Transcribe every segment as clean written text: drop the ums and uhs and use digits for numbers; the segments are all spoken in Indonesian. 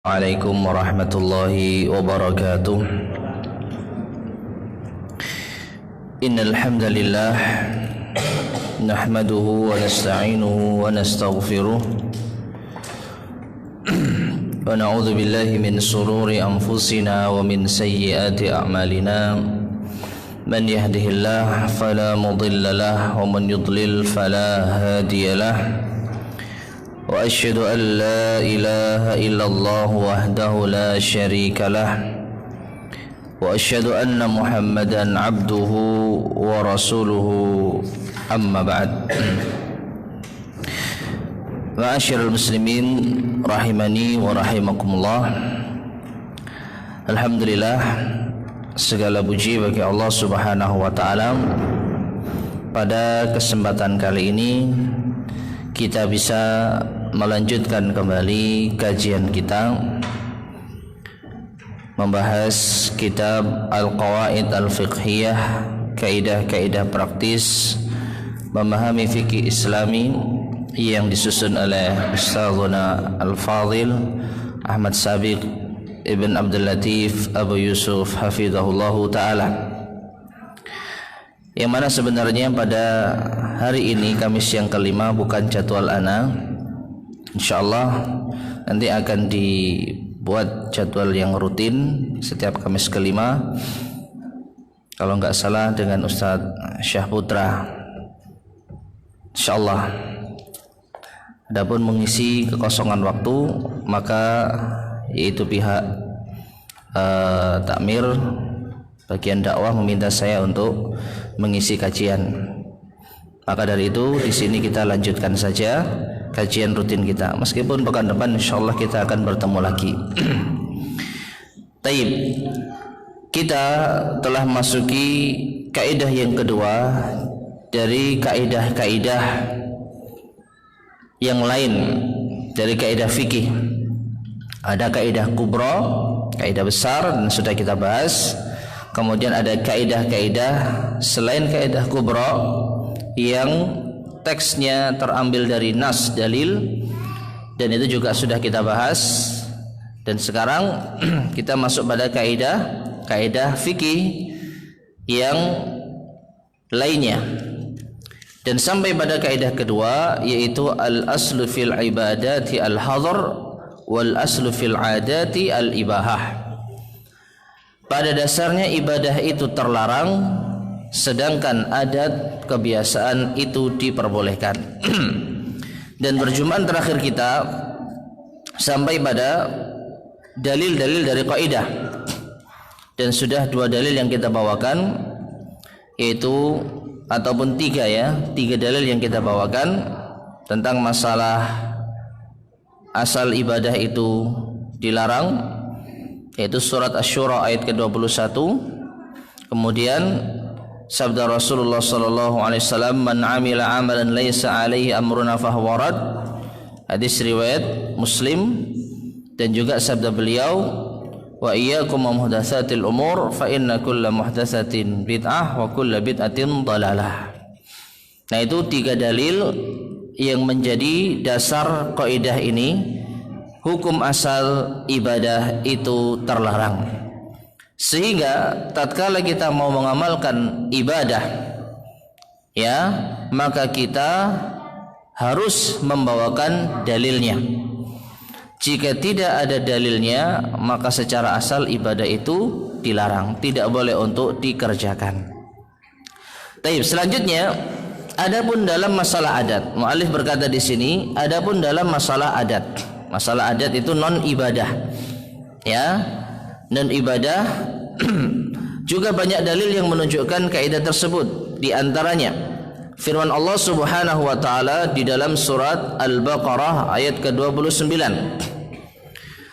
Assalamualaikum warahmatullahi wabarakatuh. Innal hamdalillah nahmaduhu wa nasta'inuhu wa nastaghfiruh wa na'udzu billahi min shururi anfusina wa min sayyiati a'malina. Man yahdihillahu fala mudilla lahu wa man yudlil fala hadiya lahu. Wa asyhadu an la ilaha illallah wahdahu la syarika lah wa asyhadu anna Muhammadan abduhu wa rasuluhu amma ba'd. Ma'asyiral muslimin rahimani wa rahimakumullah. Alhamdulillah, segala puji bagi Allah Subhanahu wa taala. Pada kesempatan kali ini kita bisa melanjutkan kembali kajian kita membahas kitab Al-Qawaid Al-Fiqhiyah, kaidah-kaidah praktis memahami fikih Islami yang disusun oleh Ustazuna Al-Fadhil Ahmad Sabiq Ibn Abdul Latif Abu Yusuf hafizahullahu ta'ala, yang mana sebenarnya pada hari ini Kamis yang kelima bukan jadwal ana. InsyaAllah nanti akan dibuat jadwal yang rutin setiap Kamis kelima, kalau nggak salah dengan Ustadz Syah Putra, InsyaAllah. Adapun mengisi kekosongan waktu, maka yaitu pihak takmir bagian dakwah meminta saya untuk mengisi kajian. Maka dari itu di sini kita lanjutkan saja kajian rutin kita, meskipun pekan depan insyaallah kita akan bertemu lagi. Taib, kita telah masuki kaidah yang kedua dari kaidah-kaidah yang lain dari kaidah fikih. Ada kaidah kubra, kaidah besar, dan sudah kita bahas. Kemudian ada kaidah-kaidah selain kaidah kubra yang teksnya terambil dari nas dalil, dan itu juga sudah kita bahas. Dan sekarang kita masuk pada kaidah fikih yang lainnya, dan sampai pada kaidah kedua, yaitu al aslu fil ibadati al hadar wal aslu fil adati al ibahah. Pada dasarnya ibadah itu terlarang, sedangkan adat kebiasaan itu diperbolehkan. Dan perjumpaan terakhir kita sampai pada dalil-dalil dari kaidah, dan sudah dua dalil yang kita bawakan, yaitu ataupun tiga dalil yang kita bawakan tentang masalah asal ibadah itu dilarang, yaitu surat Asy-Syura ayat ke-21. Kemudian sabda Rasulullah sallallahu alaihi wasallam, man amila amalan laisa alaihi amruna fahuwa rad, hadis riwayat Muslim. Dan juga sabda beliau, wa iyyakum muhdatsatil umur fa inna kulla muhdatsatin bid'ah wa kulla bid'atin dhalalah. Nah, itu tiga dalil yang menjadi dasar kaidah ini. Hukum asal ibadah itu terlarang, sehingga tatkala kita mau mengamalkan ibadah, maka kita harus membawakan dalilnya. Jika tidak ada dalilnya, maka secara asal ibadah itu dilarang, tidak boleh untuk dikerjakan. Taib, selanjutnya, adapun dalam masalah adat, mu'alif berkata di sini, adapun dalam masalah adat, masalah adat itu non ibadah, non ibadah. Juga banyak dalil yang menunjukkan kaidah tersebut. Di antaranya firman Allah Subhanahu wa taala di dalam surat Al-Baqarah ayat ke-29.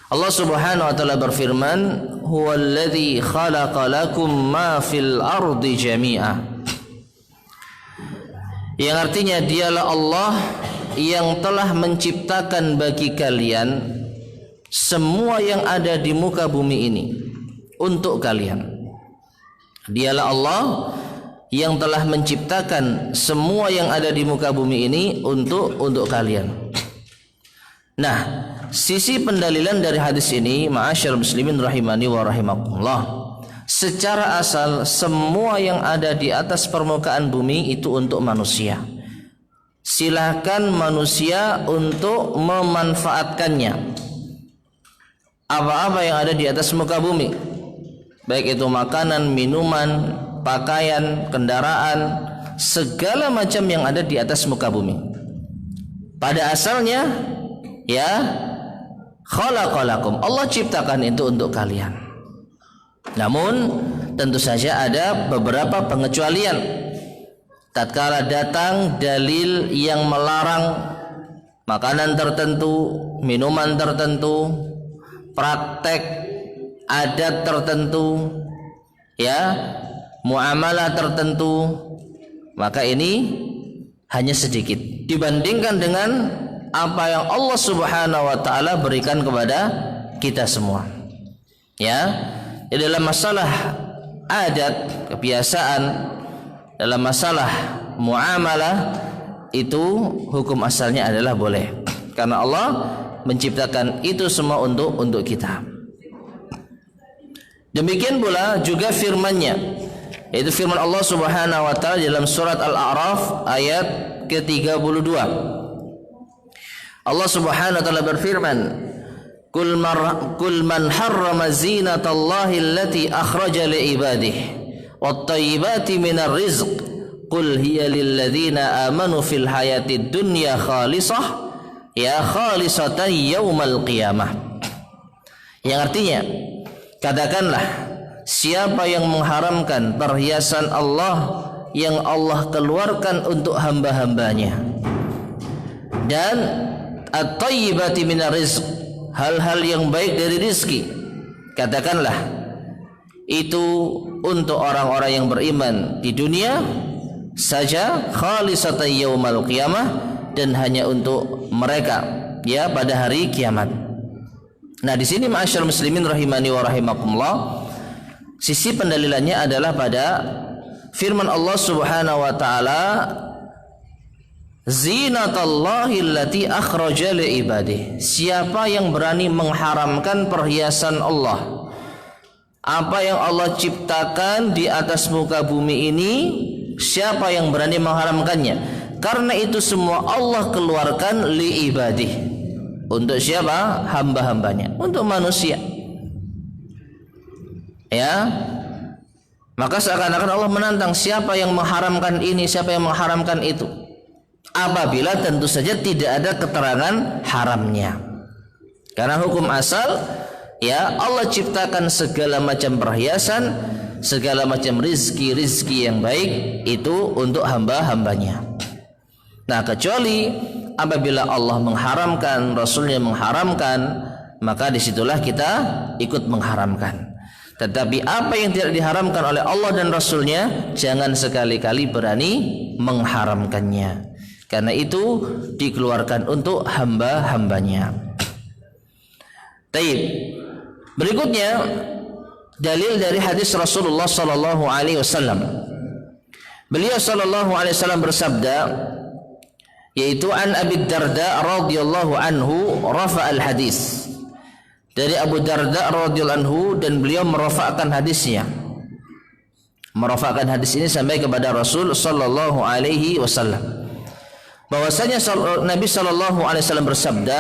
Allah Subhanahu wa taala berfirman, huwallazi khalaqa lakum ma fil ardi jami'a, yang artinya dialah Allah yang telah menciptakan bagi kalian semua yang ada di muka bumi ini untuk kalian. Dialah Allah yang telah menciptakan semua yang ada di muka bumi ini untuk kalian. Nah, sisi pendalilan dari hadis ini, ma'asyar muslimin rahimani wa rahimakumullah, secara asal semua yang ada di atas permukaan bumi itu untuk manusia. Silakan manusia untuk memanfaatkannya. Apa-apa yang ada di atas muka bumi, baik itu makanan, minuman, pakaian, kendaraan, segala macam yang ada di atas muka bumi, pada asalnya ya khalaqalakum, Allah ciptakan itu untuk kalian. Namun tentu saja ada beberapa pengecualian. Tatkala datang dalil yang melarang makanan tertentu, minuman tertentu, praktek adat tertentu, ya, muamalah tertentu, maka ini hanya sedikit dibandingkan dengan apa yang Allah Subhanahu wa taala berikan kepada kita semua. Ya, dalam masalah adat, kebiasaan, dalam masalah muamalah itu hukum asalnya adalah boleh, karena Allah menciptakan itu semua untuk kita. Demikian pula juga firman-Nya, yaitu firman Allah Subhanahu wa taala dalam surat Al-A'raf ayat ke-32. Allah Subhanahu wa taala berfirman, Kul man harrama zinatallahi allati akhraja li ibadihi wat thayyibati minar rizq qul hiya lil ladzina amanu fil hayatid dunya khalisah ya khalisatan yaumal qiyamah. Yang artinya, katakanlah, siapa yang mengharamkan perhiasan Allah yang Allah keluarkan untuk hamba-hambanya, dan at-thayyibati minar rizq, hal-hal yang baik dari rizki, katakanlah itu untuk orang-orang yang beriman di dunia saja, khalisatan yaumal qiyamah, dan hanya untuk mereka ya pada hari kiamat. Nah, di sini ma'asyar muslimin rahimani wa rahimakumullah, sisi pendalilannya adalah pada firman Allah Subhanahu wa taala, zinatallahi allati akhraja li ibadihi. Siapa yang berani mengharamkan perhiasan Allah, apa yang Allah ciptakan di atas muka bumi ini, siapa yang berani mengharamkannya? Karena itu semua Allah keluarkan li ibadih. Untuk siapa? Hamba-hambanya, untuk manusia. Ya, maka seakan-akan Allah menantang, siapa yang mengharamkan ini, siapa yang mengharamkan itu, apabila tentu saja tidak ada keterangan haramnya. Karena hukum asal, ya, Allah ciptakan segala macam perhiasan, segala macam rizki yang baik itu untuk hamba-hambanya. Nah, kecuali apabila Allah mengharamkan, Rasulnya mengharamkan, maka disitulah kita ikut mengharamkan. Tetapi apa yang tidak diharamkan oleh Allah dan Rasulnya, jangan sekali-kali berani mengharamkannya, karena itu dikeluarkan untuk hamba-hambanya. Taib. Berikutnya dalil dari hadis Rasulullah sallallahu alaihi wasallam. Beliau sallallahu alaihi wasallam bersabda, yaitu an Abi Darda radhiyallahu anhu rafa'al hadis, dari Abu Darda radhiyallahu anhu, dan beliau merafa'kan hadisnya, merafa'kan hadis ini sampai kepada Rasul sallallahu alaihi wasallam, bahwasanya Nabi sallallahu alaihi wasallam bersabda,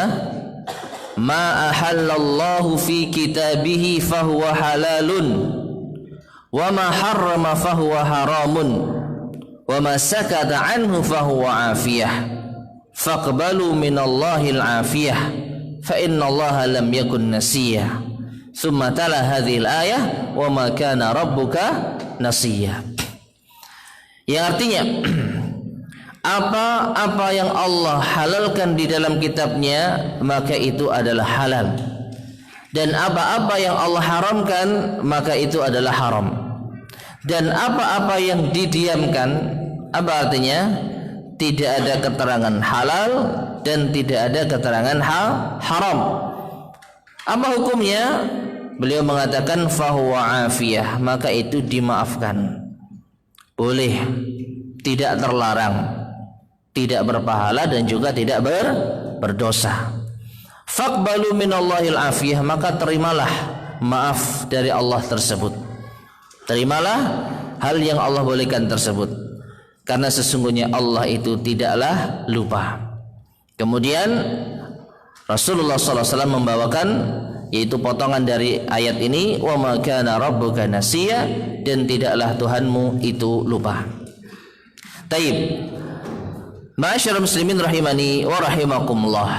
ma ahallallahu fi kitabihi fahuwa halalun wa ma harrama fahuwa haramun wa ma sakata anhu fahuwa afiyah faqbalu minallahil afiyah fa innallaha lam yakun nasiyah. Tsumma tala hadhil ayah wa ma kana rabbuka nasiyah. Yang artinya, apa-apa yang Allah halalkan di dalam kitabnya, maka itu adalah halal, dan apa-apa yang Allah haramkan, maka itu adalah haram. Dan apa-apa yang didiamkan, apa artinya? Tidak ada keterangan halal dan tidak ada keterangan haram. Apa hukumnya? Beliau mengatakan fahuwa afiyah, maka itu dimaafkan, boleh, tidak terlarang, tidak berpahala dan juga tidak berdosa. faqbalu minallahil afiyah, maka terimalah maaf dari Allah tersebut. Terimalah hal yang Allah bolehkan tersebut, karena sesungguhnya Allah itu tidaklah lupa. Kemudian Rasulullah SAW membawakan yaitu potongan dari ayat ini, wa ma kana rabbuka nasiya, dan tidaklah Tuhanmu itu lupa. Taib, ma'asyiral muslimin rahimani wa rahimakumullah.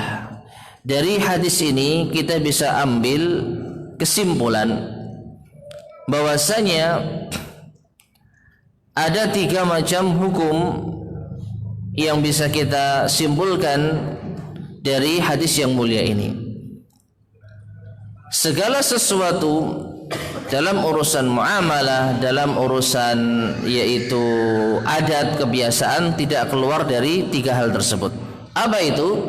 Dari hadis ini kita bisa ambil kesimpulan bahwasanya ada 3 macam hukum yang bisa kita simpulkan dari hadis yang mulia ini. Segala sesuatu dalam urusan muamalah, dalam urusan yaitu adat, kebiasaan, tidak keluar dari 3 hal tersebut. Apa itu?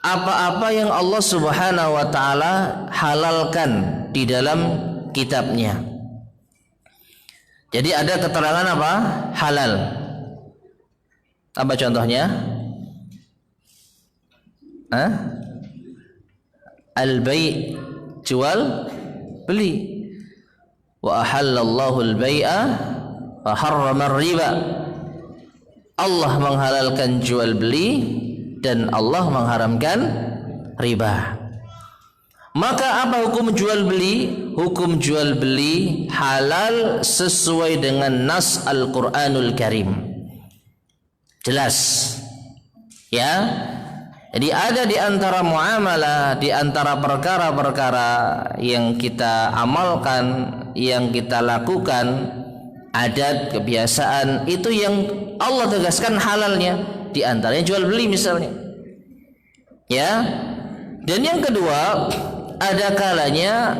Apa-apa yang Allah Subhanahu wa taala halalkan di dalam kitabnya. Jadi ada keterangan apa? Halal. Apa contohnya? Al-bai', jual beli. Wa ahallallahu al-bai'a wa harrama ar-riba. Allah menghalalkan jual beli dan Allah mengharamkan riba. Maka apa hukum jual beli? Hukum jual beli halal sesuai dengan nas Al-Qur'anul Karim. Jelas. Ya. Jadi ada di antara muamalah, di antara perkara-perkara yang kita amalkan, yang kita lakukan, adat, kebiasaan, itu yang Allah tegaskan halalnya. Di antaranya jual beli misalnya. Ya. Dan yang kedua, ada kalanya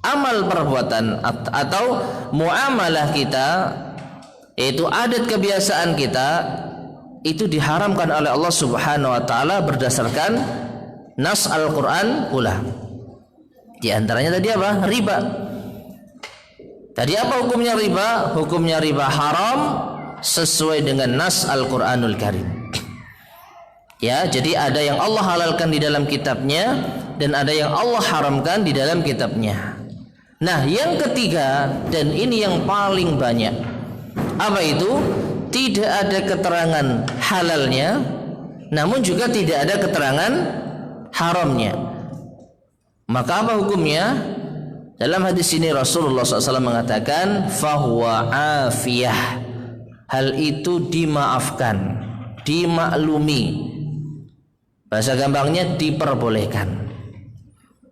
amal perbuatan atau muamalah kita, yaitu adat kebiasaan kita, itu diharamkan oleh Allah Subhanahu wa taala berdasarkan nas Al-Qur'an pula. Di antaranya tadi apa? Riba. Tadi apa hukumnya riba? Hukumnya riba haram sesuai dengan nas Al-Qur'anul Karim. Ya, jadi ada yang Allah halalkan di dalam kitabnya dan ada yang Allah haramkan di dalam kitabnya. Nah, yang ketiga, dan ini yang paling banyak, apa itu? Tidak ada keterangan halalnya, namun juga tidak ada keterangan haramnya. Maka apa hukumnya? Dalam hadis ini Rasulullah SAW mengatakan, fahuwa afiyah, hal itu dimaafkan, dimaklumi. Bahasa gampangnya diperbolehkan.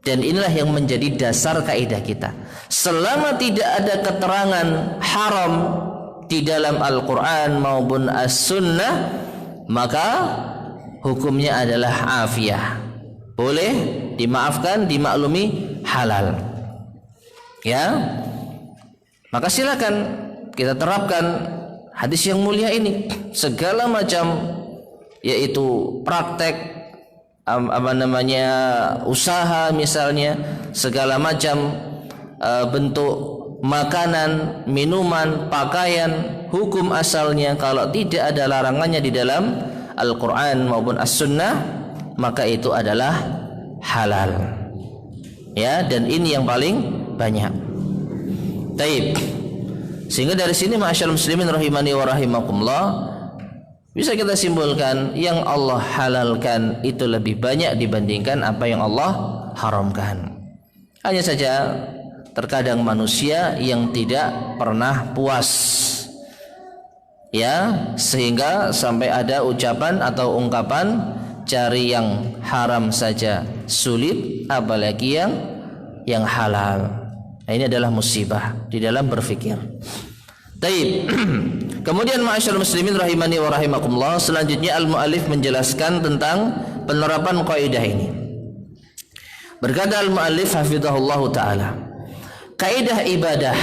Dan inilah yang menjadi dasar kaidah kita. Selama tidak ada keterangan haram di dalam Al-Quran maupun As-Sunnah, maka hukumnya adalah afiyah. Boleh, dimaafkan, dimaklumi, halal. Ya, maka silakan kita terapkan hadis yang mulia ini. Segala macam yaitu praktek usaha misalnya, segala macam bentuk makanan, minuman, pakaian, hukum asalnya kalau tidak ada larangannya di dalam Al-Quran maupun As-Sunnah, maka itu adalah halal. Ya, dan ini yang paling banyak. Taib. Sehingga dari sini ma'asyarul muslimin rahimani wa rahimakumullah, bisa kita simpulkan yang Allah halalkan itu lebih banyak dibandingkan apa yang Allah haramkan. Hanya saja terkadang manusia yang tidak pernah puas, ya, sehingga sampai ada ucapan atau ungkapan, cari yang haram saja sulit, apalagi yang halal. Nah, ini adalah musibah di dalam berfikir. Taib. Kemudian ma'asyarul muslimin rahimani wa rahimakumullah, selanjutnya al-mu'allif menjelaskan tentang penerapan kaidah ini. Berkata al-mu'allif hafizahullah ta'ala, kaidah ibadah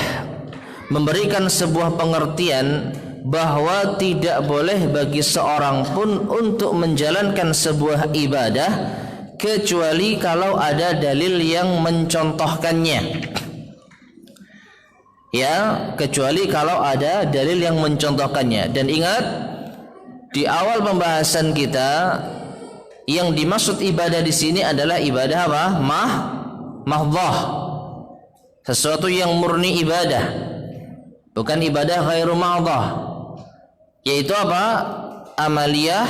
memberikan sebuah pengertian bahwa tidak boleh bagi seorang pun untuk menjalankan sebuah ibadah kecuali kalau ada dalil yang mencontohkannya. Ya, kecuali kalau ada dalil yang mencontohkannya. Dan ingat, di awal pembahasan kita Yang dimaksud ibadah di sini adalah ibadah apa? Mahdhah. Sesuatu yang murni ibadah. Bukan ibadah ghairu mahdhah. Yaitu apa? Amaliyah,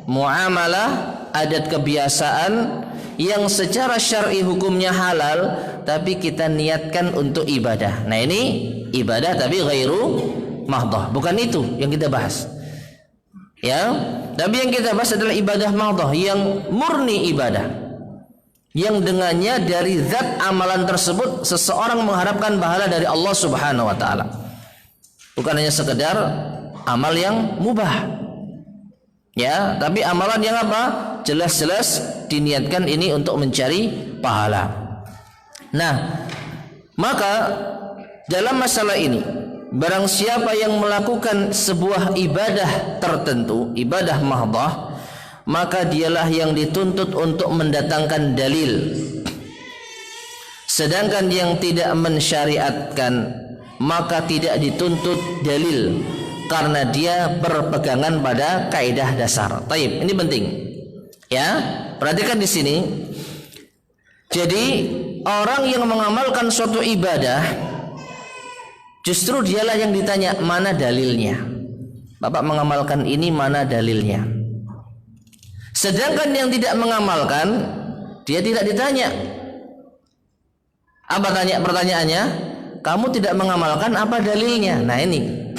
muamalah, adat kebiasaan yang secara syar'i hukumnya halal tapi kita niatkan untuk ibadah. Nah, ini ibadah tapi ghairu mahdhah. Bukan itu yang kita bahas. Ya, tapi yang kita bahas adalah ibadah mahdhah yang murni ibadah. Yang dengannya dari zat amalan tersebut seseorang mengharapkan pahala dari Allah Subhanahu wa taala. Bukan hanya sekedar amal yang mubah. Ya, tapi amalan yang apa? Jelas-jelas diniatkan ini untuk mencari pahala. Nah, maka dalam masalah ini barang siapa yang melakukan sebuah ibadah tertentu, ibadah mahdhah, maka dialah yang dituntut untuk mendatangkan dalil. Sedangkan yang tidak mensyariatkan maka tidak dituntut dalil karena dia berpegangan pada kaidah dasar. Taib, ini penting. Ya, perhatikan di sini. Jadi orang yang mengamalkan suatu ibadah justru dialah yang ditanya mana dalilnya. Bapak mengamalkan ini, mana dalilnya? Sedangkan yang tidak mengamalkan dia tidak ditanya. Apa pertanyaannya? Kamu tidak mengamalkan, apa dalilnya? Nah, ini.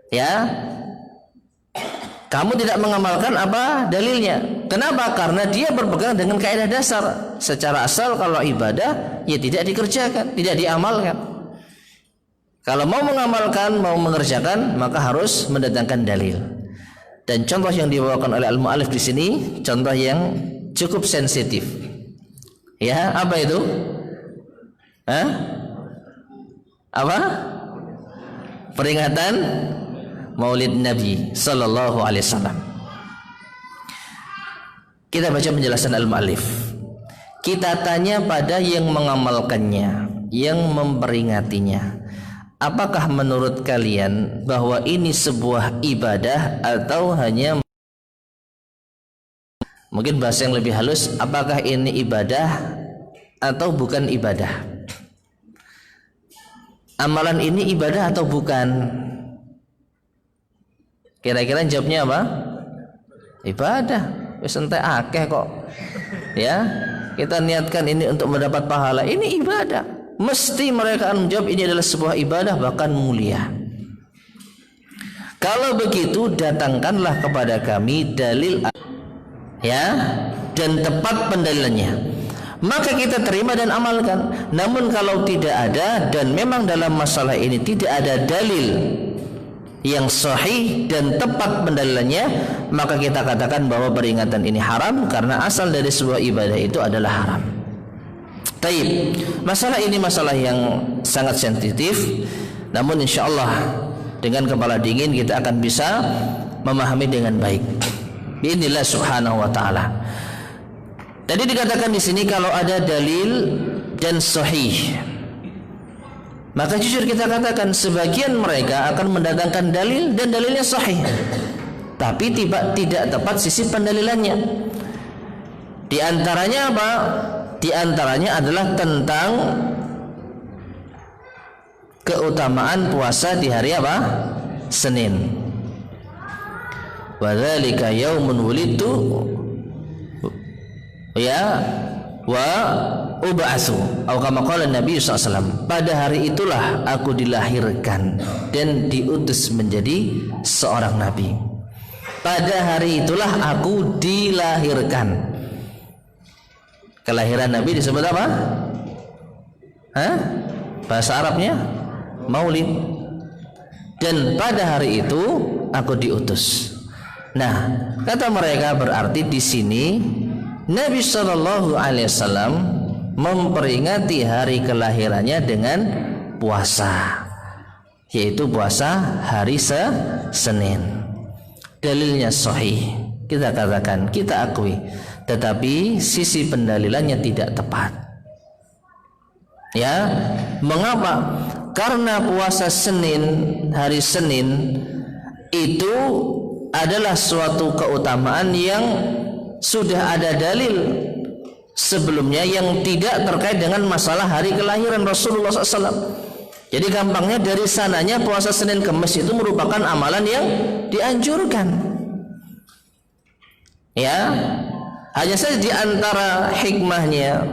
Ya. Kamu tidak mengamalkan, apa dalilnya? Kenapa? Karena dia berpegang dengan kaidah dasar. Secara asal kalau ibadah ya tidak dikerjakan, tidak diamalkan. Kalau mau mengamalkan, mau mengerjakan, maka harus mendatangkan dalil. Dan contoh yang dibawakan oleh al-mu'allif di sini contoh yang cukup sensitif. Ya, apa itu? Apa? Peringatan Maulid Nabi sallallahu alaihi wasallam. Kita baca penjelasan al-mu'allif. Kita tanya pada yang mengamalkannya, yang memperingatinya. Apakah menurut kalian bahwa ini sebuah ibadah atau hanya, mungkin bahasa yang lebih halus, apakah ini ibadah atau bukan ibadah? Amalan ini ibadah atau bukan? Kira-kira jawabnya apa? Ibadah. Wis entek akeh kok. Ya, kita niatkan ini untuk mendapat pahala. Ini ibadah. Mesti mereka akan menjawab ini adalah sebuah ibadah, bahkan mulia. Kalau begitu datangkanlah kepada kami dalil, ya, dan tepat pendalilannya. Maka kita terima dan amalkan. Namun kalau tidak ada dan memang dalam masalah ini tidak ada dalil yang sahih dan tepat pendalilannya, maka kita katakan bahwa peringatan ini haram karena asal dari sebuah ibadah itu adalah haram. Taib. Masalah ini masalah yang sangat sensitif, namun insyaallah dengan kepala dingin kita akan bisa memahami dengan baik. Biidznillah subhanahu wa taala. Tadi dikatakan di sini kalau ada dalil dan sahih, maka jujur kita katakan sebagian mereka akan mendatangkan dalil dan dalilnya sahih, tapi tidak tepat sisi pendalilannya. Di antaranya apa? Di antaranya adalah tentang keutamaan puasa di hari apa? Senin. Wa dzalika yaumun wulidtu ya wa ub'atsu atau kama qala Nabi SAW, pada hari itulah aku dilahirkan dan diutus menjadi seorang nabi. Pada hari itulah aku dilahirkan. Kelahiran Nabi disebut apa? Bahasa Arabnya Maulid. Dan pada hari itu aku diutus. Nah, kata mereka berarti di sini Nabi Shallallahu Alaihi Wasallam memperingati hari kelahirannya dengan puasa, yaitu puasa hari Senin. Dalilnya sahih, kita katakan, kita akui, tetapi sisi pendalilannya tidak tepat. Ya, mengapa? Karena puasa Senin, hari Senin itu adalah suatu keutamaan yang sudah ada dalil sebelumnya yang tidak terkait dengan masalah hari kelahiran Rasulullah SAW. Jadi gampangnya dari sananya puasa Senin Kemis itu merupakan amalan yang dianjurkan. Ya, hanya saja di antara hikmahnya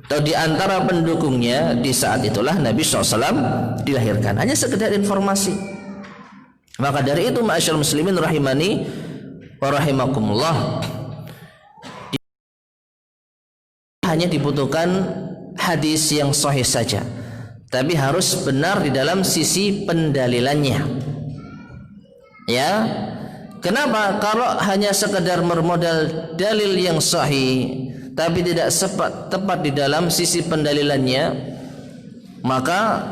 atau di antara pendukungnya di saat itulah Nabi SAW dilahirkan. Hanya sekedar informasi. Maka dari itu ma'asyiral muslimin rahimani wa rahimakumullah, hanya dibutuhkan hadis yang sahih saja, tapi harus benar di dalam sisi pendalilannya. Ya, kenapa? Kalau hanya sekedar bermodal dalil yang sahih tapi tidak tepat di dalam sisi pendalilannya, maka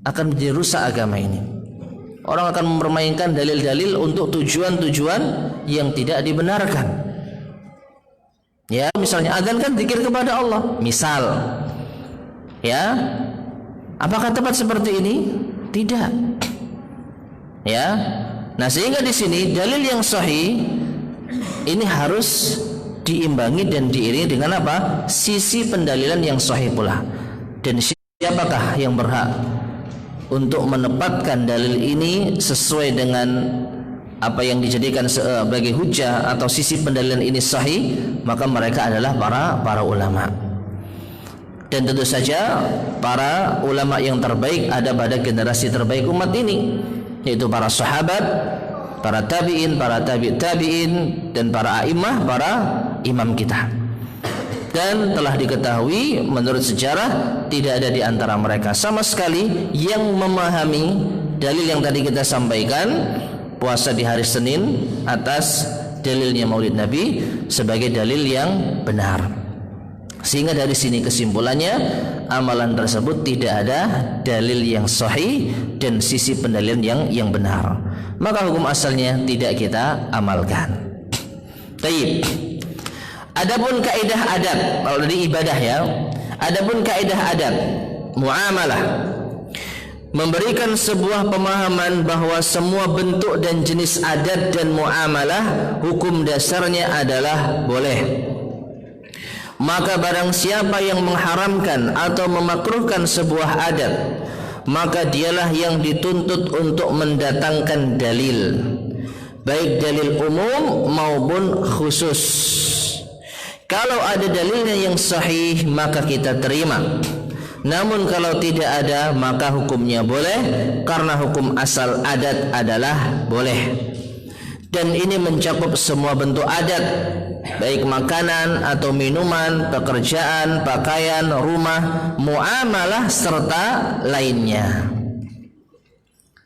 akan menjadi rusak agama ini. Orang akan mempermainkan dalil-dalil untuk tujuan-tujuan yang tidak dibenarkan. Ya, misalnya adzan kan zikir kepada Allah, misal. Ya, apakah tepat seperti ini? Tidak. Ya, nah sehingga di sini dalil yang sahih ini harus diimbangi dan diiringi dengan apa? Sisi pendalilan yang sahih pula. Dan siapakah yang berhak untuk menempatkan dalil ini sesuai dengan apa yang dijadikan sebagai hujah atau sisi pendalilan ini sahih? Maka mereka adalah para ulama. Dan tentu saja para ulama yang terbaik ada pada generasi terbaik umat ini, yaitu para sahabat, para tabi'in, para tabi'in, dan para a'immah, para imam kita. Dan telah diketahui menurut sejarah tidak ada di antara mereka sama sekali yang memahami dalil yang tadi kita sampaikan, puasa di hari Senin atas dalilnya Maulid Nabi sebagai dalil yang benar. Sehingga dari sini kesimpulannya, amalan tersebut tidak ada dalil yang sahih dan sisi pendalilan yang benar, maka hukum asalnya tidak kita amalkan. Baik. Adapun kaidah adab, kalau dari ibadah ya, adapun kaidah adab muamalah, memberikan sebuah pemahaman bahwa semua bentuk dan jenis adat dan muamalah hukum dasarnya adalah boleh. Maka barang siapa yang mengharamkan atau memakruhkan sebuah adat, maka dialah yang dituntut untuk mendatangkan dalil, baik dalil umum maupun khusus. Kalau ada dalilnya yang sahih maka kita terima. Namun kalau tidak ada maka hukumnya boleh, karena hukum asal adat adalah boleh. Dan ini mencakup semua bentuk adat, baik makanan atau minuman, pekerjaan, pakaian, rumah, muamalah serta lainnya.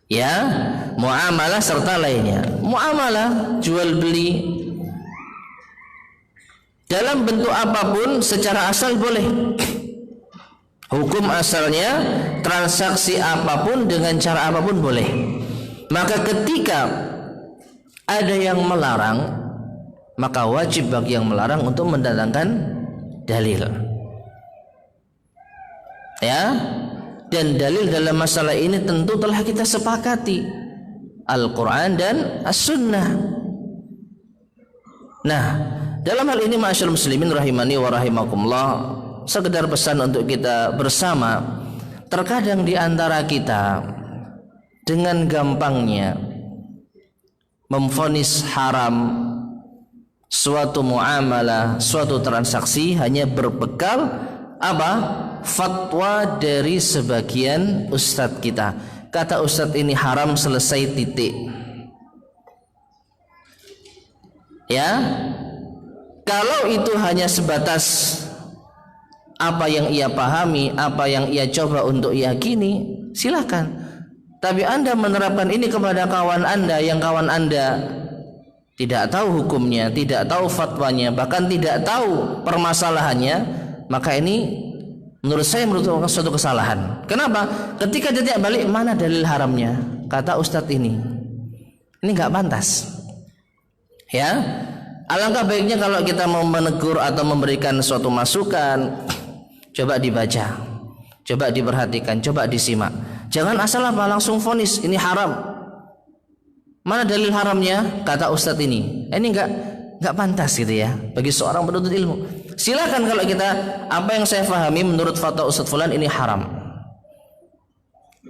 Ya, muamalah serta lainnya. Muamalah jual beli dalam bentuk apapun secara asal boleh. Hukum asalnya transaksi apapun dengan cara apapun boleh. Maka ketika ada yang melarang, maka wajib bagi yang melarang untuk mendatangkan dalil. Ya, dan dalil dalam masalah ini tentu telah kita sepakati, Al-Quran dan As-Sunnah. Nah, dalam hal ini ma'asyiral muslimin rahimani wa rahimakumullah, sekedar pesan untuk kita bersama. Terkadang di antara kita dengan gampangnya memvonis haram suatu muamalah, suatu transaksi hanya berbekal apa? Fatwa dari sebagian ustadz kita. Kata ustadz ini haram, selesai, titik. Ya, kalau itu hanya sebatas apa yang ia pahami, apa yang ia coba untuk yakini, silakan. Tapi Anda menerapkan ini kepada kawan Anda yang kawan Anda tidak tahu hukumnya, tidak tahu fatwanya, bahkan tidak tahu permasalahannya, maka ini menurut saya merupakan suatu kesalahan. Kenapa? Ketika dia tidak balik, mana dalil haramnya? Kata ustadz ini nggak pantas. Ya, alangkah baiknya kalau kita mau menegur atau memberikan suatu masukan, coba dibaca, coba diperhatikan, coba disimak. Jangan asal apa langsung vonis ini haram. Mana dalil haramnya? Kata ustadz ini. Ini enggak, nggak pantas gitu ya bagi seorang penuntut ilmu. Silakan kalau kita apa yang saya pahami menurut fatwa Ustadz Fulan ini haram.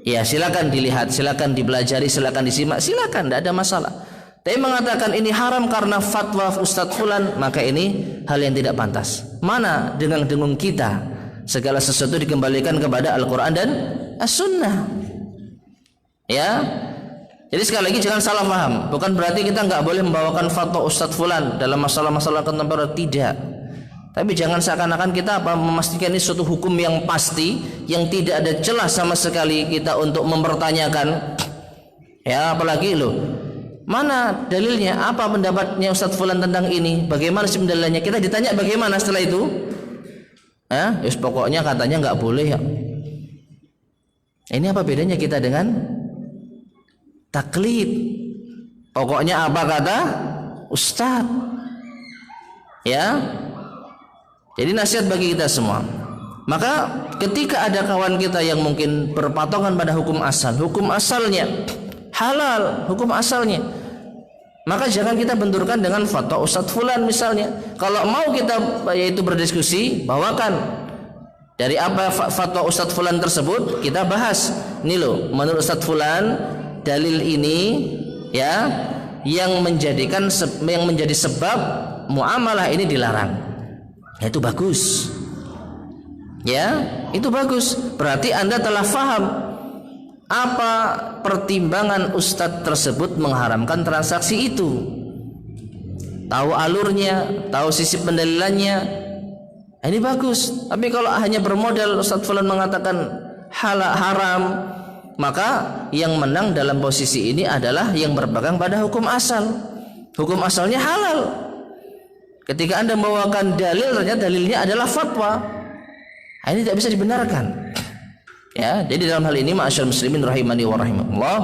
Ya silakan dilihat, silakan dipelajari, silakan disimak, silakan, tidak ada masalah. Tapi mengatakan ini haram karena fatwa Ustadz Fulan, maka ini hal yang tidak pantas. Mana dengung-dengung kita segala sesuatu dikembalikan kepada Al-Quran dan As-Sunnah. Ya, jadi sekali lagi jangan salah paham. Bukan berarti kita nggak boleh membawakan fatwa Ustadz Fulan dalam masalah-masalah kontemporer, tidak. Tapi jangan seakan-akan kita memastikan ini suatu hukum yang pasti, yang tidak ada celah sama sekali kita untuk mempertanyakan. Ya, apalagi loh, mana dalilnya? Apa pendapatnya Ustadz Fulan tentang ini? Bagaimana sih dalilnya? Kita ditanya bagaimana setelah itu? Yes, pokoknya katanya nggak boleh ya. Ini apa bedanya kita dengan taklid? Pokoknya apa kata Ustadz? Ya. Jadi nasihat bagi kita semua. Maka ketika ada kawan kita yang mungkin berpatokan pada hukum asal, hukum asalnya halal, hukum asalnya, maka jangan kita benturkan dengan fatwa Ustadz Fulan misalnya. Kalau mau kita yaitu berdiskusi, bawakan dari apa fatwa Ustadz Fulan tersebut, kita bahas. Ini loh, menurut Ustadz Fulan dalil ini ya yang menjadi sebab muamalah ini dilarang. Ya, itu bagus. Ya, itu bagus. Berarti Anda telah faham apa pertimbangan Ustadz tersebut mengharamkan transaksi itu. Tahu alurnya, tahu sisi pendalilannya. Ini bagus. Tapi kalau hanya bermodal Ustadz Fulan mengatakan haram, maka yang menang dalam posisi ini adalah yang berpegang pada hukum asal. Hukum asalnya halal. Ketika Anda membawakan dalil, ternyata dalilnya adalah fatwa. Ini tidak bisa dibenarkan. Ya, jadi dalam hal ini ma'asyarul muslimin rahimani wa rahimakumullah,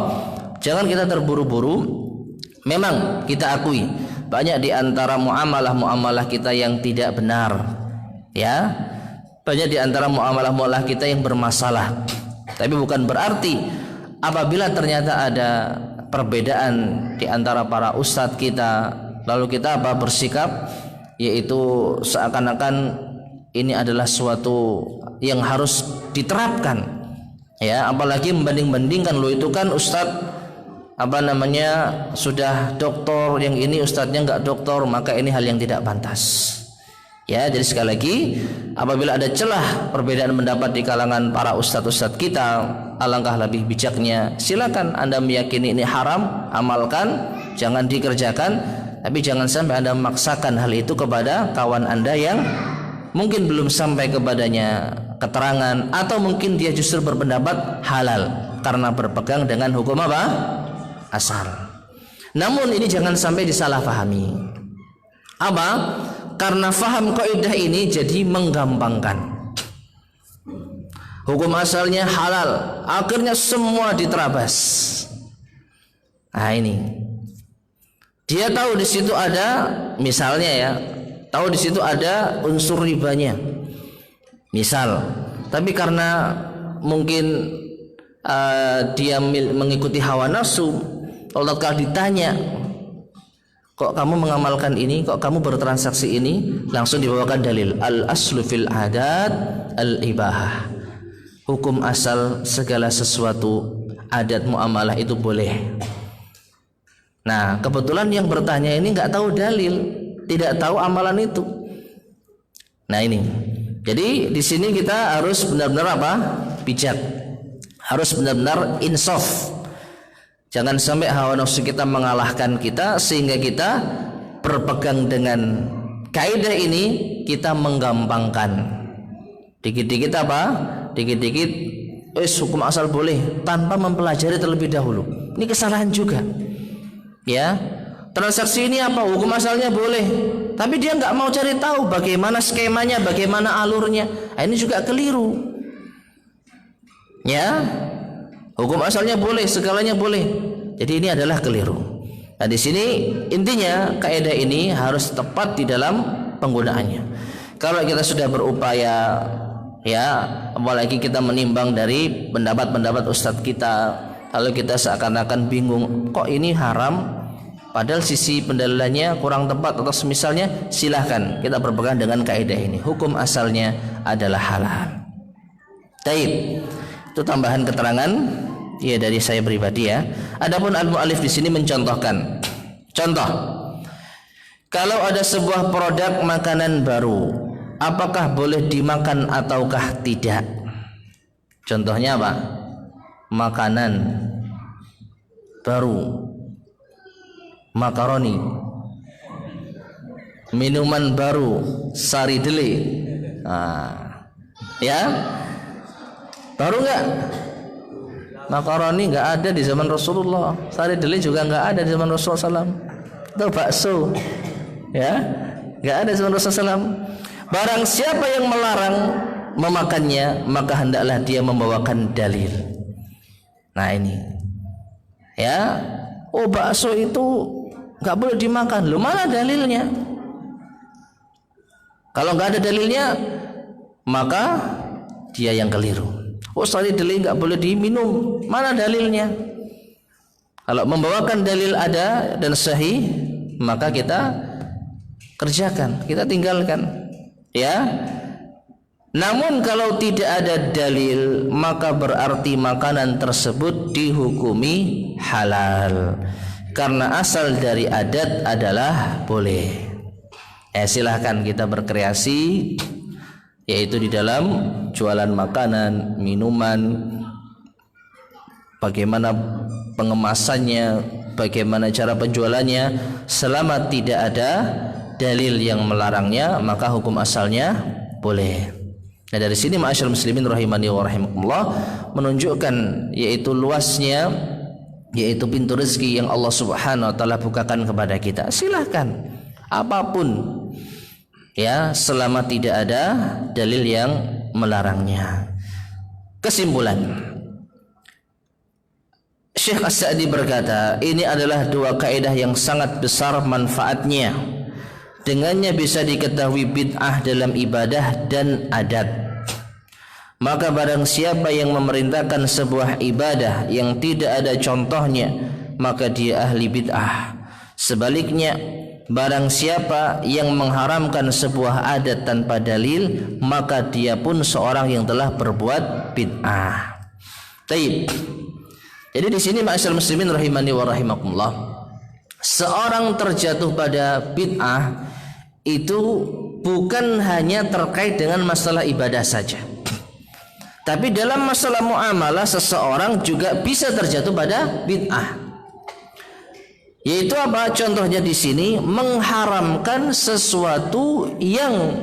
jangan kita terburu-buru. Memang kita akui banyak di antara muamalah-muamalah kita yang tidak benar. Ya. Banyak di antara muamalah-muamalah kita yang bermasalah. Tapi bukan berarti apabila ternyata ada perbedaan di antara para ustadz kita, lalu kita bersikap yaitu seakan-akan ini adalah suatu yang harus diterapkan. Ya, apalagi membanding-bandingkan, lo itu kan ustadz sudah doktor, yang ini ustadznya enggak doktor, maka ini hal yang tidak pantas. Ya, jadi sekali lagi apabila ada celah perbedaan pendapat di kalangan para ustadz-ustadz kita, alangkah lebih bijaknya silakan Anda meyakini ini haram, amalkan, jangan dikerjakan. Tapi jangan sampai Anda memaksakan hal itu kepada kawan Anda yang mungkin belum sampai kepadanya keterangan, atau mungkin dia justru berpendapat halal karena berpegang dengan hukum apa? Asal. Namun ini jangan sampai disalahpahami. Apa? Karena faham kaidah ini jadi menggampangkan. Hukum asalnya halal, akhirnya semua diterabas. Nah ini. Dia tahu di situ ada, misalnya ya, tahu di situ ada unsur ribanya, misal. Tapi karena mungkin dia mengikuti hawa nafsu, kalau ditanya, kok kamu mengamalkan ini, kok kamu bertransaksi ini, langsung dibawakan dalil al aslu fil adat al ibahah. Hukum asal segala sesuatu adat muamalah itu boleh. Nah, kebetulan yang bertanya ini nggak tahu dalil, tidak tahu amalan itu. Nah ini, jadi di sini kita harus benar-benar bijak, harus benar-benar insaf. Jangan sampai hawa nafsu kita mengalahkan kita sehingga kita berpegang dengan kaidah ini, kita menggampangkan. Dikit-dikit Dikit-dikit, hukum asal boleh tanpa mempelajari terlebih dahulu. Ini kesalahan juga. Ya, transaksi ini apa, hukum asalnya boleh, tapi dia nggak mau cari tahu bagaimana skemanya, bagaimana alurnya. Ini juga keliru. Ya, hukum asalnya boleh, segalanya boleh. Jadi ini adalah keliru. Nah di sini intinya kaidah ini harus tepat di dalam penggunaannya. Kalau kita sudah berupaya, ya, apalagi kita menimbang dari pendapat-pendapat ustadz kita, lalu kita seakan-akan bingung, kok ini haram, padahal sisi pendalilannya kurang tepat atau semisalnya, silahkan kita berpegang dengan kaidah ini. Hukum asalnya adalah halal. Taib. Itu tambahan keterangan ya dari saya pribadi ya. Adapun al-mu'allif di sini mencontohkan. Contoh. Kalau ada sebuah produk makanan baru, apakah boleh dimakan ataukah tidak? Contohnya apa? Makanan baru, makaroni. Minuman baru, sari deli. Ya, baru nggak? Makaroni nggak ada di zaman Rasulullah, sari deli juga nggak ada di zaman Rasulullah SAW. Itu bakso, ya, nggak ada di zaman Rasulullah SAW. Barang siapa yang melarang memakannya, maka hendaklah dia membawakan dalil. Nah ini, ya, oh bakso itu nggak boleh dimakan. Lu mana dalilnya? Kalau nggak ada dalilnya, maka dia yang keliru. Oh sari deli nggak boleh diminum. Mana dalilnya? Kalau membawakan dalil ada dan sahih, maka kita kerjakan, kita tinggalkan. Ya. Namun kalau tidak ada dalil, maka berarti makanan tersebut dihukumi halal. Karena asal dari adat adalah boleh. Silahkan kita berkreasi, yaitu di dalam jualan makanan, minuman, bagaimana pengemasannya, bagaimana cara penjualannya, selama tidak ada dalil yang melarangnya, maka hukum asalnya boleh. Nah dari sini ma'asyar muslimin rahimani wa rahimakumullah menunjukkan yaitu luasnya, yaitu pintu rezeki yang Allah Subhanahu wa taala bukakan kepada kita. Silahkan apapun, ya, selama tidak ada dalil yang melarangnya. Kesimpulan, Syekh As-Sa'di berkata, ini adalah dua kaidah yang sangat besar manfaatnya. Dengannya bisa diketahui bid'ah dalam ibadah dan adat. Maka barang siapa yang memerintahkan sebuah ibadah yang tidak ada contohnya, maka dia ahli bid'ah. Sebaliknya, barang siapa yang mengharamkan sebuah adat tanpa dalil, maka dia pun seorang yang telah berbuat bid'ah. Taib. Jadi di sini ma'asyar muslimin rahimani wa rahimakumullah, seorang terjatuh pada bid'ah itu bukan hanya terkait dengan masalah ibadah saja, tapi dalam masalah muamalah seseorang juga bisa terjatuh pada bid'ah. Yaitu apa? Contohnya di sini mengharamkan sesuatu yang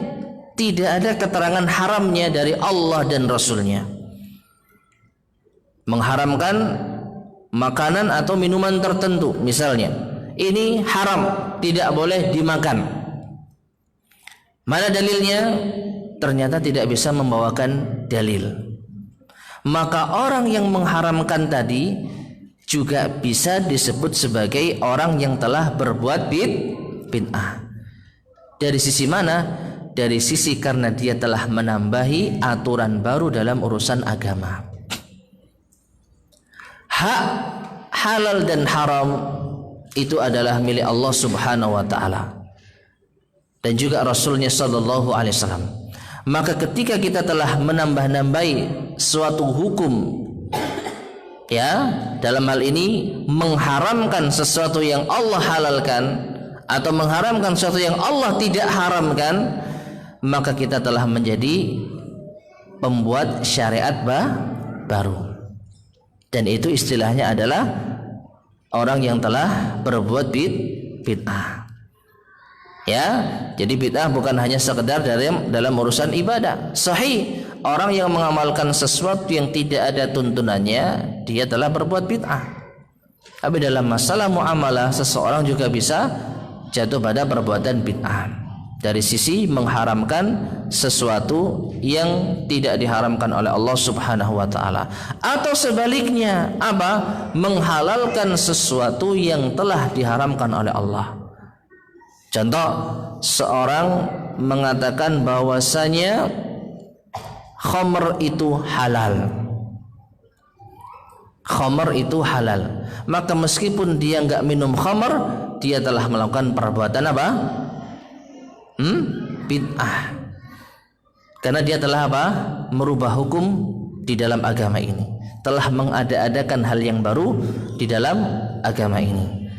tidak ada keterangan haramnya dari Allah dan Rasulnya. Mengharamkan makanan atau minuman tertentu, misalnya ini haram, tidak boleh dimakan. Mana dalilnya? Ternyata tidak bisa membawakan dalil. Maka orang yang mengharamkan tadi juga bisa disebut sebagai orang yang telah berbuat bid'ah. Dari sisi mana? Dari sisi karena dia telah menambahi aturan baru dalam urusan agama. Hak halal dan haram itu adalah milik Allah Subhanahu wa taala dan juga Rasulnya sallallahu alaihi wasallam. Maka ketika kita telah menambah-nambahi suatu hukum, ya, dalam hal ini mengharamkan sesuatu yang Allah halalkan atau mengharamkan sesuatu yang Allah tidak haramkan, maka kita telah menjadi pembuat syariat baru. Dan itu istilahnya adalah orang yang telah berbuat bid'ah. Ya, jadi bid'ah bukan hanya sekedar dalam urusan ibadah. Sahih, orang yang mengamalkan sesuatu yang tidak ada tuntunannya, dia telah berbuat bid'ah. Tapi dalam masalah muamalah, seseorang juga bisa jatuh pada perbuatan bid'ah. Dari sisi mengharamkan sesuatu yang tidak diharamkan oleh Allah Subhanahu wa taala, atau sebaliknya apa? Menghalalkan sesuatu yang telah diharamkan oleh Allah. Contoh, seorang mengatakan bahwasanya khamr itu halal. Khamr itu halal. Maka meskipun dia enggak minum khamr, dia telah melakukan perbuatan apa? Bid'ah. Karena dia telah apa? Merubah hukum di dalam agama ini, telah mengada-adakan hal yang baru di dalam agama ini,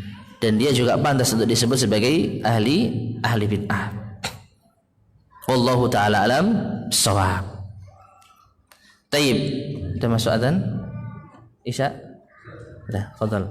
dan dia juga pantas untuk disebut sebagai ahli bid'ah. Wallahu ta'ala alam shawab. Taib, sudah masuk adzan Isya? Sudah, fadhal.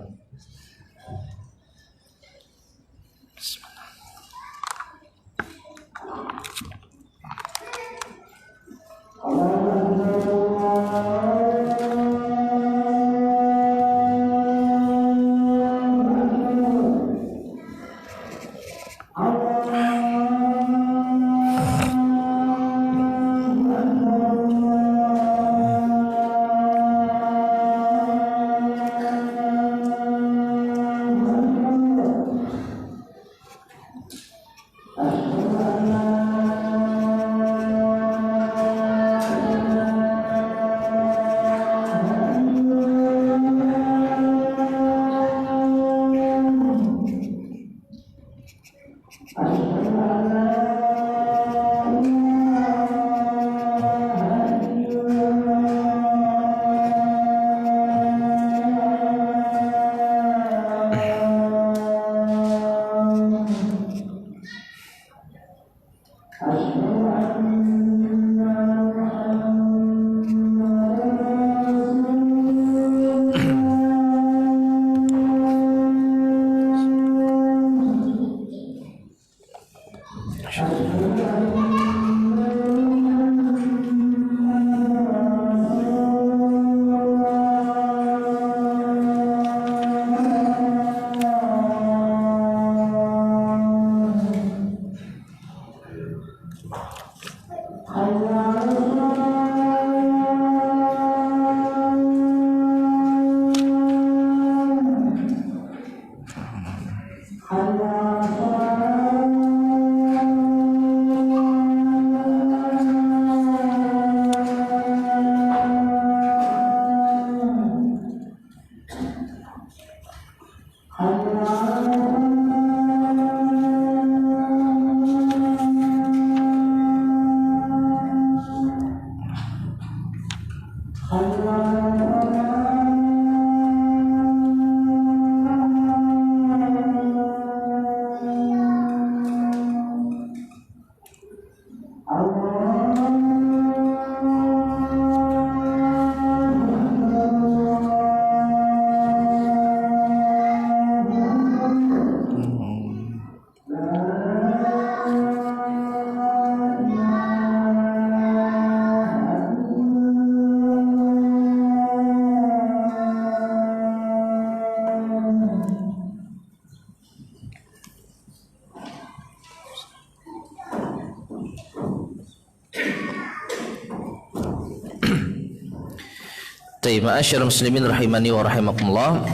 Ma'asyiral muslimin rahimani wa rahimakumullah.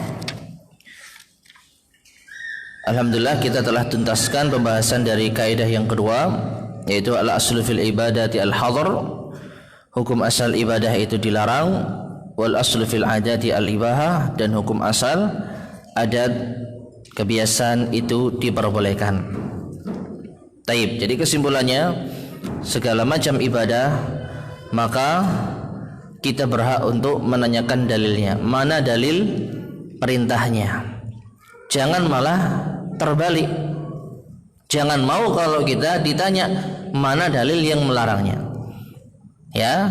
Alhamdulillah kita telah tuntaskan pembahasan dari kaidah yang kedua, yaitu al-aslu fil ibadati al-hadr. Hukum asal ibadah itu dilarang. Wal aslu fil adati al-ibahah, dan hukum asal adat kebiasaan itu diperbolehkan. Taib. Jadi kesimpulannya, segala macam ibadah maka kita berhak untuk menanyakan dalilnya. Mana dalil perintahnya? Jangan malah terbalik. Jangan mau kalau kita ditanya mana dalil yang melarangnya. Ya,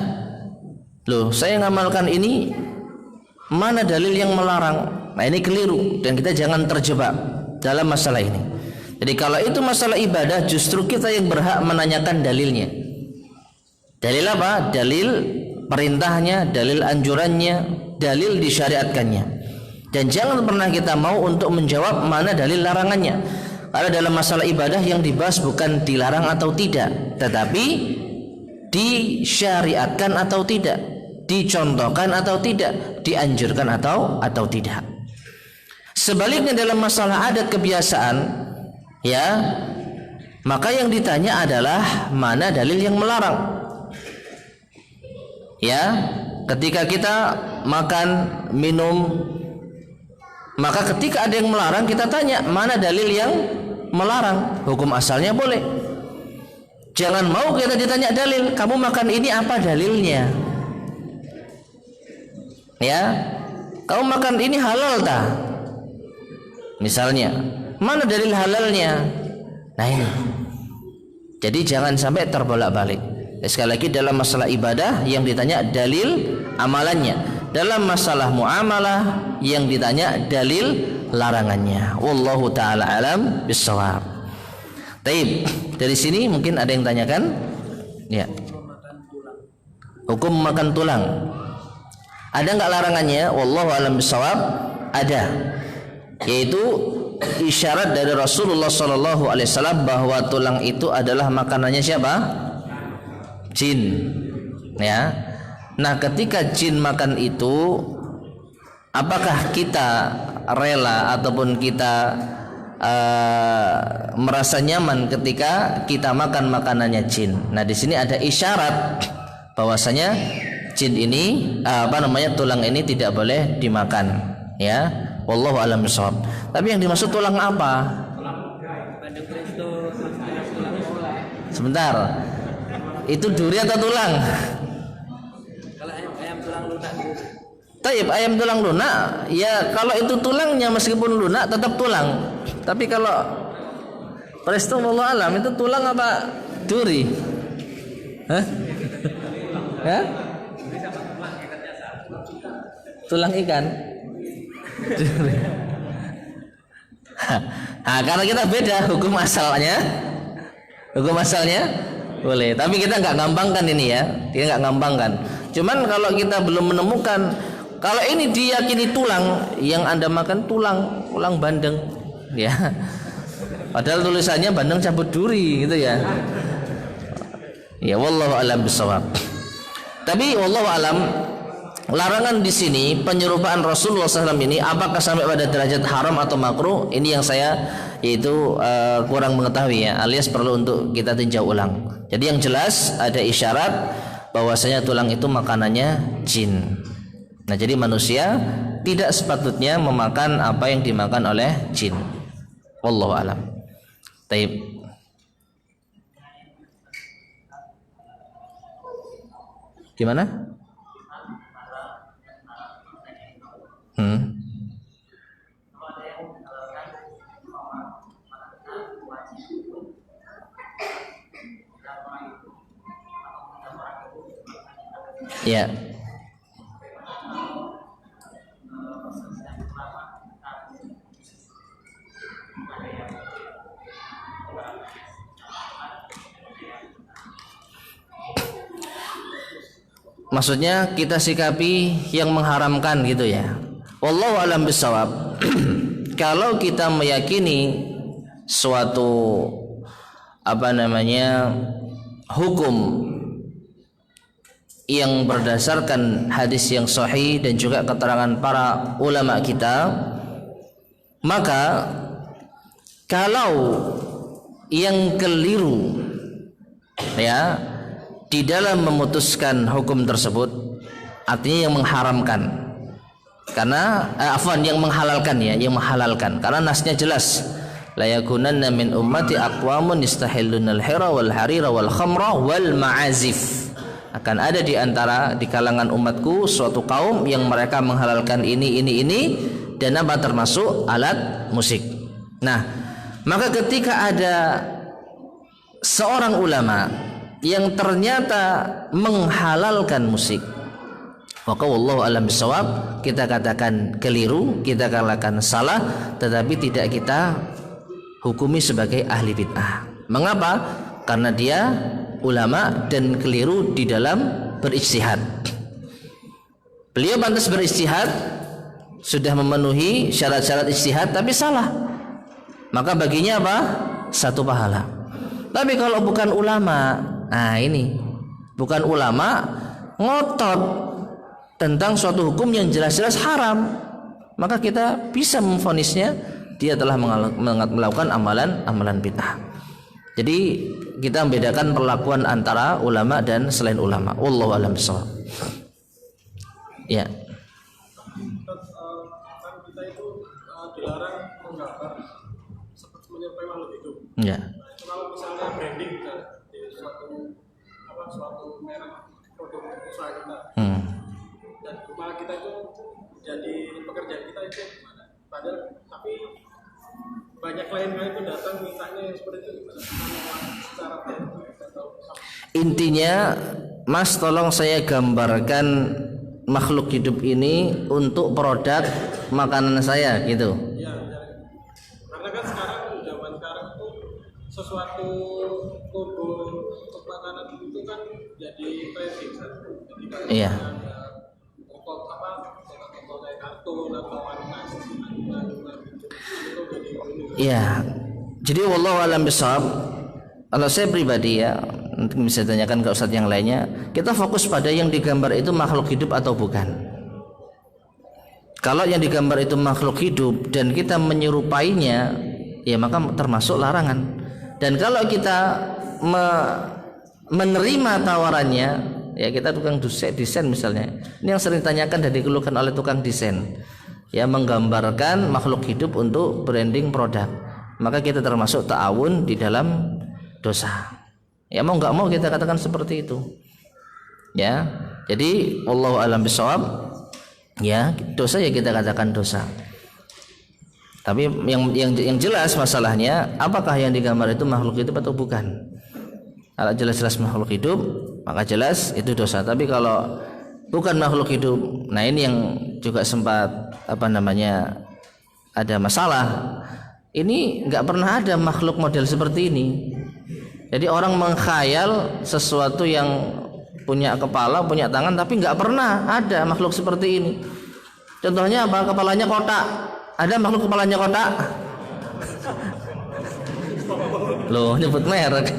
loh saya ngamalkan ini, mana dalil yang melarang? Nah ini keliru, dan kita jangan terjebak dalam masalah ini. Jadi kalau itu masalah ibadah, justru kita yang berhak menanyakan dalilnya. Dalil apa? Dalil perintahnya, dalil anjurannya, dalil disyariatkannya. Dan jangan pernah kita mau untuk menjawab mana dalil larangannya. Karena dalam masalah ibadah yang dibahas bukan dilarang atau tidak, tetapi disyariatkan atau tidak, dicontohkan atau tidak, dianjurkan atau tidak. Sebaliknya dalam masalah adat kebiasaan, ya, maka yang ditanya adalah mana dalil yang melarang. Ya, ketika kita makan, minum, Maka ketika ada yang melarang, kita tanya mana dalil yang melarang. Hukum asalnya boleh. Jangan mau kita ditanya dalil, kamu makan ini apa dalilnya? Ya, kamu makan ini halal tak? Misalnya, mana dalil halalnya? Nah ini. Jadi jangan sampai terbolak-balik. Sekali lagi, dalam masalah ibadah yang ditanya dalil amalannya. Dalam masalah muamalah yang ditanya dalil larangannya. Wallahu taala alam bissawab. Taib. Dari sini mungkin ada yang tanyakan? Ya. Hukum makan tulang. Ada enggak larangannya? Wallahu alam bissawab. Ada. Yaitu isyarat dari Rasulullah sallallahu alaihi wasallam bahwa tulang itu adalah makanannya siapa? Jin. Ya. Nah, ketika jin makan itu, apakah kita rela ataupun kita merasa nyaman ketika kita makan makanannya jin? Nah, di sini ada isyarat bahwasanya jin ini tulang ini tidak boleh dimakan, ya. Wallahu a'lam bishawab. Tapi yang dimaksud tulang apa? Sebentar. Itu duri atau tulang? Taib, ayam tulang lunak, ya kalau itu tulangnya meskipun lunak tetap tulang. Tapi kalau presto wallahu alam itu tulang apa duri? Hah? Ya? Tulang ikan. Nah, karena kita beda hukum asalnya. Hukum asalnya boleh, tapi kita nggak ngambangkan ini ya. Kita nggak ngambangkan. Cuman kalau kita belum menemukan, kalau ini diyakini tulang, yang Anda makan tulang bandeng, ya. Padahal tulisannya bandeng cabut duri, gitu ya. Ya, wallahu alam bisawab. Tapi wallahu alam, larangan di sini penyerupaan Rasulullah SAW ini apakah sampai pada derajat haram atau makruh? Ini yang saya kurang mengetahui ya, alias perlu untuk kita tinjau ulang. Jadi yang jelas ada isyarat bahwasanya tulang itu makanannya jin. Nah, jadi manusia tidak sepatutnya memakan apa yang dimakan oleh jin. Wallahu alam. Taib. Gimana? Ya. Maksudnya kita sikapi yang mengharamkan gitu ya. Wallahu a'lam bishawab. Kalau kita meyakini suatu hukum yang berdasarkan hadis yang sahih dan juga keterangan para ulama kita, maka kalau yang keliru ya di dalam memutuskan hukum tersebut, artinya yang mengharamkan, karena yang menghalalkan ya, yang menghalalkan, karena nasnya jelas, la yakunanna min ummati aqwamun yastahilluna al-hira wal harira wal khamra wal ma'azif. Akan ada di kalangan umatku suatu kaum yang mereka menghalalkan ini dan apa termasuk alat musik. Nah, maka ketika ada seorang ulama yang ternyata menghalalkan musik, maka wallahu a'lam bishawab, kita katakan keliru, kita katakan salah, tetapi tidak kita hukumi sebagai ahli bid'ah. Mengapa? Karena dia ulama dan keliru di dalam berijtihad. Beliau pantas berijtihad, sudah memenuhi syarat-syarat ijtihad, tapi salah, maka baginya apa? Satu pahala. Tapi kalau bukan ulama, bukan ulama, ngotot tentang suatu hukum yang jelas-jelas haram, maka kita bisa memvonisnya dia telah melakukan amalan bid'ah. Jadi kita membedakan perlakuan antara ulama dan selain ulama. Wallahu a'lam bishawab. Ya. kita itu dilarang menggambar seperti menyerupai makhluk hidup. Ya. Kalau misalnya branding kita di suatu merek produk usaha kita, dan malah kita itu jadi pekerjaan kita itu gimana? Padahal tapi banyak klien-klien itu datang mintanya seperti itu secara teknis atau intinya, Mas tolong saya gambarkan makhluk hidup ini untuk produk makanan saya gitu. Ya, karena kan sekarang zaman sekarang tuh sesuatu logo untuk makanan itu kan jadi trending kan. Jadi kayak Iya. foto kayak kartun atau animasi itu jadi Iya. Jadi wallahu alam bisawab. Kalau saya pribadi ya, nanti bisa tanyakan ke ustadz yang lainnya, kita fokus pada yang digambar itu makhluk hidup atau bukan. Kalau yang digambar itu makhluk hidup dan kita menyerupainya, ya maka termasuk larangan. Dan kalau kita menerima tawarannya, ya kita tukang desain misalnya, ini yang sering ditanyakan dan dikeluhkan oleh tukang desain, ya menggambarkan makhluk hidup untuk branding produk, maka kita termasuk ta'awun di dalam dosa. Ya mau nggak mau kita katakan seperti itu. Ya, jadi wallahu alam bisawab. Ya, dosa ya kita katakan dosa. Tapi yang jelas masalahnya, apakah yang digambar itu makhluk hidup atau bukan? Kalau jelas-jelas makhluk hidup, maka jelas itu dosa. Tapi kalau bukan makhluk hidup, nah ini yang juga sempat ada masalah. Ini nggak pernah ada makhluk model seperti ini. Jadi orang mengkhayal sesuatu yang punya kepala, punya tangan, tapi nggak pernah ada makhluk seperti ini. Contohnya apa? Kepalanya kotak. Ada makhluk kepalanya kotak? Loh, nyebut merek.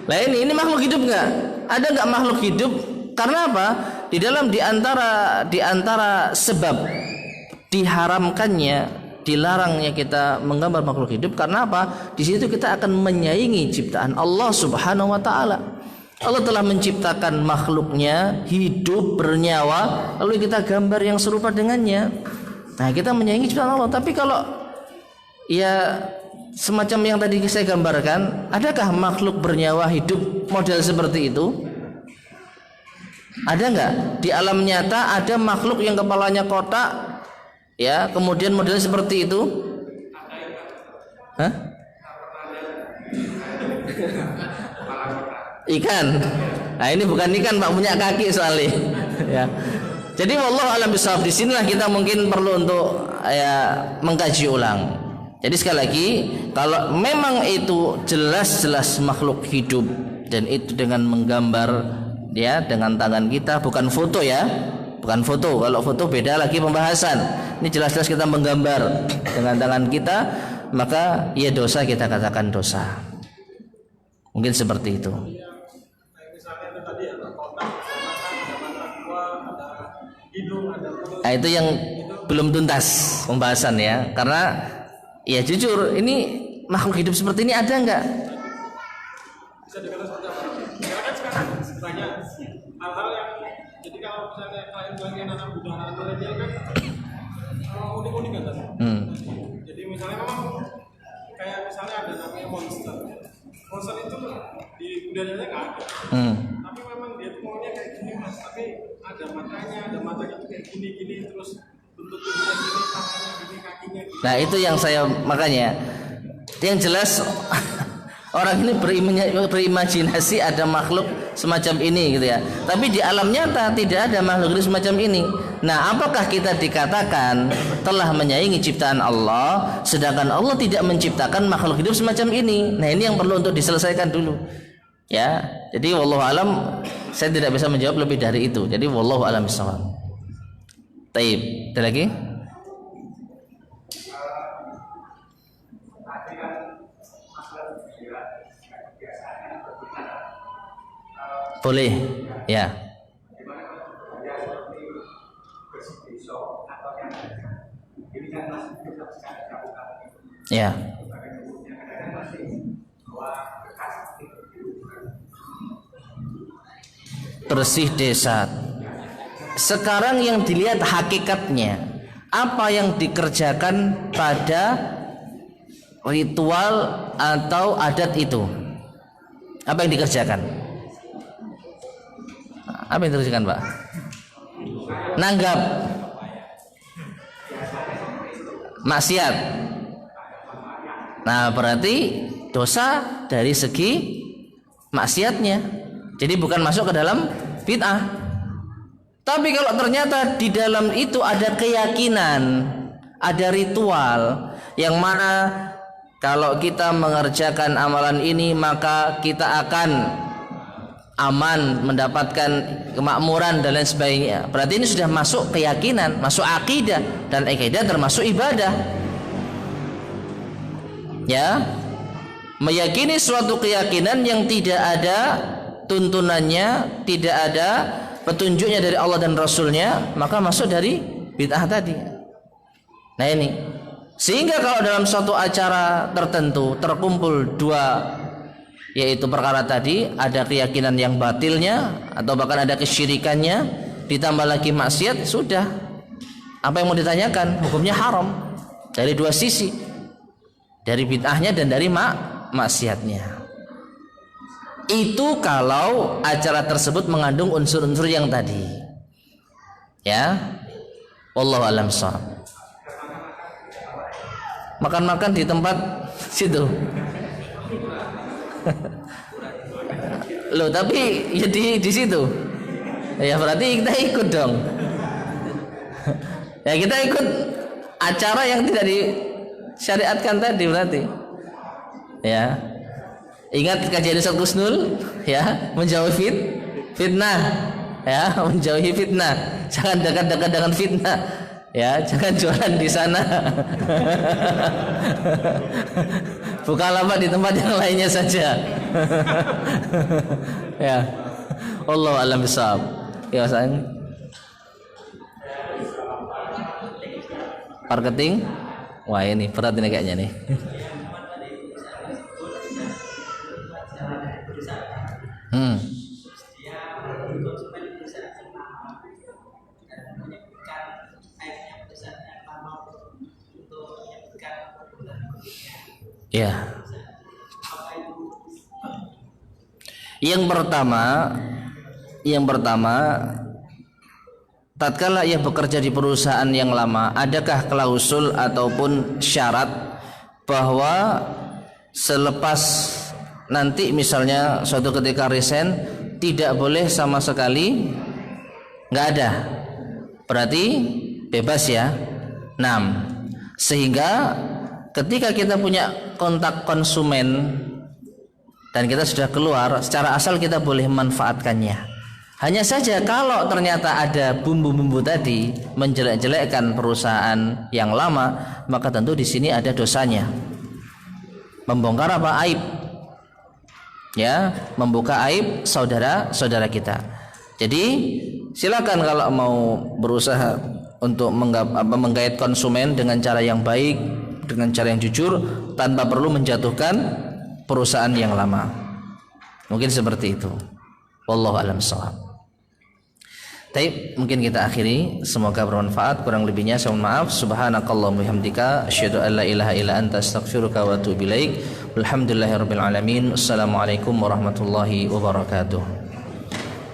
Nah ini makhluk hidup nggak? Ada nggak makhluk hidup? Karena apa? Di antara sebab diharamkannya, dilarangnya kita menggambar makhluk hidup, karena apa? Di situ kita akan menyaingi ciptaan Allah Subhanahu wa taala. Allah telah menciptakan makhluknya hidup bernyawa, lalu kita gambar yang serupa dengannya. Nah, kita menyaingi ciptaan Allah. Tapi kalau ya semacam yang tadi saya gambarkan, adakah makhluk bernyawa hidup model seperti itu? Ada nggak? Di alam nyata ada makhluk yang kepalanya kotak, ya, kemudian modelnya seperti itu? Hah? Ikan. Nah, ini bukan ikan, Pak, punya kaki soalnya. Ya. Jadi wallahu a'lam bishawab, di sinilah kita mungkin perlu untuk ya mengkaji ulang. Jadi sekali lagi, kalau memang itu jelas-jelas makhluk hidup dan itu dengan menggambar ya dengan tangan kita, bukan foto ya. Bukan foto. Kalau foto beda lagi pembahasan. Ini jelas-jelas kita menggambar dengan tangan kita, maka ya dosa, kita katakan dosa. Mungkin seperti itu. Nah, itu yang belum tuntas pembahasan ya. Karena ya jujur, ini makhluk hidup seperti ini ada nggak? Bisa dikatakan seperti apa? Karena kan sekarang banyak hal-hal yang, jadi kalau misalnya klien-klien anak muda, anak milenial kan unik-unik kan. Jadi misalnya memang kayak misalnya ada namanya monster. Monster itu di budayanya nggak ada. Tapi memang dia tuh maunya kayak gini mas. Tapi ada matanya tuh kayak gini terus bentuk tubuhnya gini, tangannya gini, kakinya gini. Nah itu yang saya, makanya yang jelas orang ini berimajinasi ada makhluk semacam ini gitu ya. Tapi di alam nyata tidak ada makhluk semacam ini. Nah, apakah kita dikatakan telah menyaingi ciptaan Allah, sedangkan Allah tidak menciptakan makhluk hidup semacam ini? Nah, ini yang perlu untuk diselesaikan dulu. Ya, jadi wallahu alam, saya tidak bisa menjawab lebih dari itu. Jadi wallahu alam bishawab. Taib, ada lagi? Boleh, ya. Ya. Bersih desa. Sekarang yang dilihat hakikatnya. apa yang dikerjakan pada ritual atau adat itu. Apa yang dikerjakan? Apa yang dikerjakan, Pak? Nanggap maksiat. Nah, berarti dosa dari segi maksiatnya. Jadi bukan masuk ke dalam bid'ah. Tapi kalau ternyata di dalam itu ada keyakinan, ada ritual yang mana kalau kita mengerjakan amalan ini maka kita akan aman, mendapatkan kemakmuran dan lain sebagainya. Berarti ini sudah masuk keyakinan, masuk akidah, dan akidah termasuk ibadah. Ya, meyakini suatu keyakinan yang tidak ada tuntunannya, tidak ada petunjuknya dari Allah dan Rasulnya, maka masuk dari bid'ah tadi. Nah ini, sehingga kalau dalam suatu acara tertentu terkumpul dua, yaitu perkara tadi, ada keyakinan yang batilnya atau bahkan ada kesyirikannya, ditambah lagi maksiat, sudah. Apa yang mau ditanyakan? Hukumnya haram dari dua sisi, dari bid'ahnya dan dari maksiatnya. Itu kalau acara tersebut mengandung unsur-unsur yang tadi. Ya, wallahu a'lam shawab. Makan-makan di tempat situ. Loh, tapi ya di situ. Ya berarti kita ikut dong. Ya kita ikut acara yang tidak disyariatkan tadi berarti. Ya. Ingat kajian Ustaz Kusnul, ya, menjauhi fitnah, ya, menjauhi fitnah. Jangan dekat-dekat dengan fitnah, ya, jangan jualan di sana. Buka lapak di tempat yang lainnya saja. Ya, wallahu a'lam bishawab. Ya, sayang. Marketing, wah ini berat ini kayaknya nih. Ya. Yang pertama, tatkala ia bekerja di perusahaan yang lama, adakah klausul ataupun syarat bahwa selepas nanti misalnya suatu ketika resign tidak boleh sama sekali? Nggak ada. Berarti bebas ya. 6. Sehingga ketika kita punya kontak konsumen dan kita sudah keluar, secara asal kita boleh memanfaatkannya. Hanya saja kalau ternyata ada bumbu-bumbu tadi menjelek-jelekkan perusahaan yang lama, maka tentu di sini ada dosanya. Membongkar apa? Aib. Ya, membuka aib saudara-saudara kita. Jadi silakan kalau mau berusaha untuk menggait konsumen dengan cara yang baik, dengan cara yang jujur, tanpa perlu menjatuhkan perusahaan yang lama. Mungkin seperti itu. Wallahu a'lam bishawab. Baik, mungkin kita akhiri. Semoga bermanfaat. Kurang lebihnya saya mohon maaf. Subhanakallahumma wabihamdika asyhadu an la ilaha illa anta astaghfiruka wa atubu ilaik. Alhamdulillahirabbil alamin. Assalamualaikum warahmatullahi wabarakatuh.